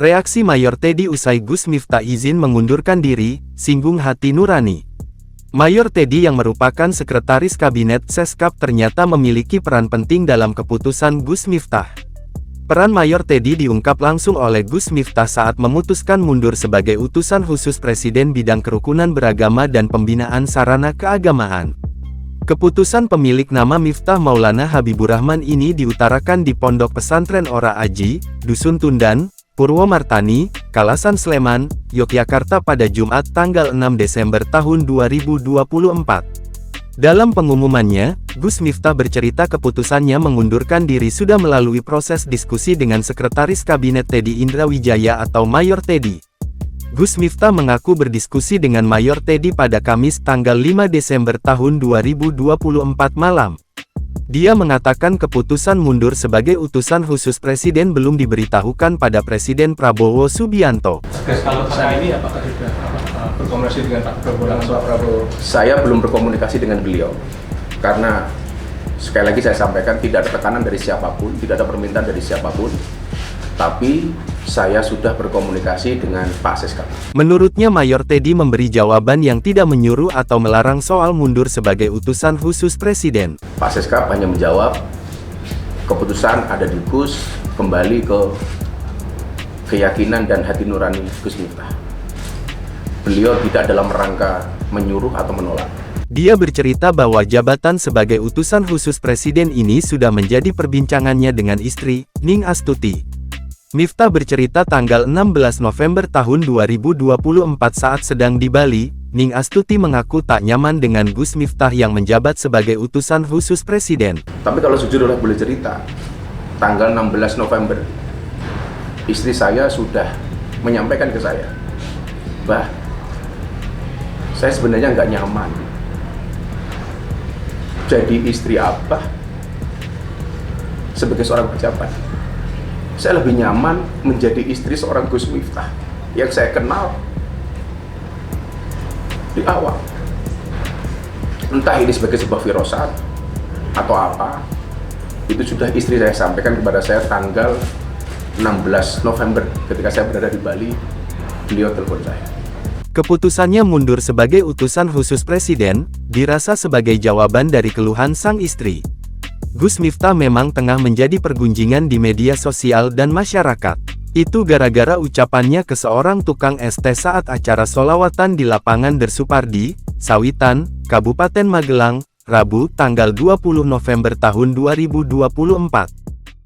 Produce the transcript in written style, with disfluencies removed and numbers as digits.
Reaksi Mayor Teddy usai Gus Miftah izin mengundurkan diri, singgung hati nurani. Mayor Teddy yang merupakan Sekretaris Kabinet Seskap ternyata memiliki peran penting dalam keputusan Gus Miftah. Peran Mayor Teddy diungkap langsung oleh Gus Miftah saat memutuskan mundur sebagai utusan khusus Presiden bidang kerukunan beragama dan pembinaan sarana keagamaan. Keputusan pemilik nama Miftah Maulana Habibur Rahman ini diutarakan di Pondok Pesantren Ora Aji, Dusun Tundan, Purwomartani, Kalasan Sleman, Yogyakarta pada Jumat tanggal 6 Desember tahun 2024. Dalam pengumumannya, Gus Miftah bercerita keputusannya mengundurkan diri sudah melalui proses diskusi dengan Sekretaris Kabinet Teddy Indra Wijaya atau Mayor Teddy. Gus Miftah mengaku berdiskusi dengan Mayor Teddy pada Kamis tanggal 5 Desember tahun 2024 malam. Dia mengatakan keputusan mundur sebagai utusan khusus Presiden belum diberitahukan pada Presiden Prabowo Subianto. Kalau saat ini apakah sudah berkomunikasi dengan Pak Prabowo langsung Pak Prabowo? Saya belum berkomunikasi dengan beliau, karena sekali lagi saya sampaikan tidak ada tekanan dari siapapun, tidak ada permintaan dari siapapun, tapi saya sudah berkomunikasi dengan Pak Seskap. Menurutnya Mayor Teddy memberi jawaban yang tidak menyuruh atau melarang soal mundur sebagai utusan khusus Presiden. Pak Seskap hanya menjawab, keputusan ada di Gus, kembali ke keyakinan dan hati nurani Gus Miftah. Beliau tidak dalam rangka menyuruh atau menolak. Dia bercerita bahwa jabatan sebagai utusan khusus Presiden ini sudah menjadi perbincangannya dengan istri, Ning Astuti. Miftah bercerita tanggal 16 November tahun 2024 saat sedang di Bali, Ning Astuti mengaku tak nyaman dengan Gus Miftah yang menjabat sebagai utusan khusus Presiden. Tapi kalau jujur boleh cerita, tanggal 16 November, istri saya sudah menyampaikan ke saya, "Bah, saya sebenarnya nggak nyaman jadi istri Abah sebagai seorang pejabat. Saya lebih nyaman menjadi istri seorang Gus Miftah yang saya kenal di awal. Entah ini sebagai sebuah firasat atau apa, itu sudah istri saya sampaikan kepada saya tanggal 16 November ketika saya berada di Bali, beliau telepon saya." Keputusannya mundur sebagai utusan khusus Presiden, dirasa sebagai jawaban dari keluhan sang istri. Gus Miftah memang tengah menjadi pergunjingan di media sosial dan masyarakat. Itu gara-gara ucapannya ke seorang tukang es teh saat acara sholawatan di lapangan Dersupardi, Sawitan, Kabupaten Magelang, Rabu tanggal 20 November tahun 2024.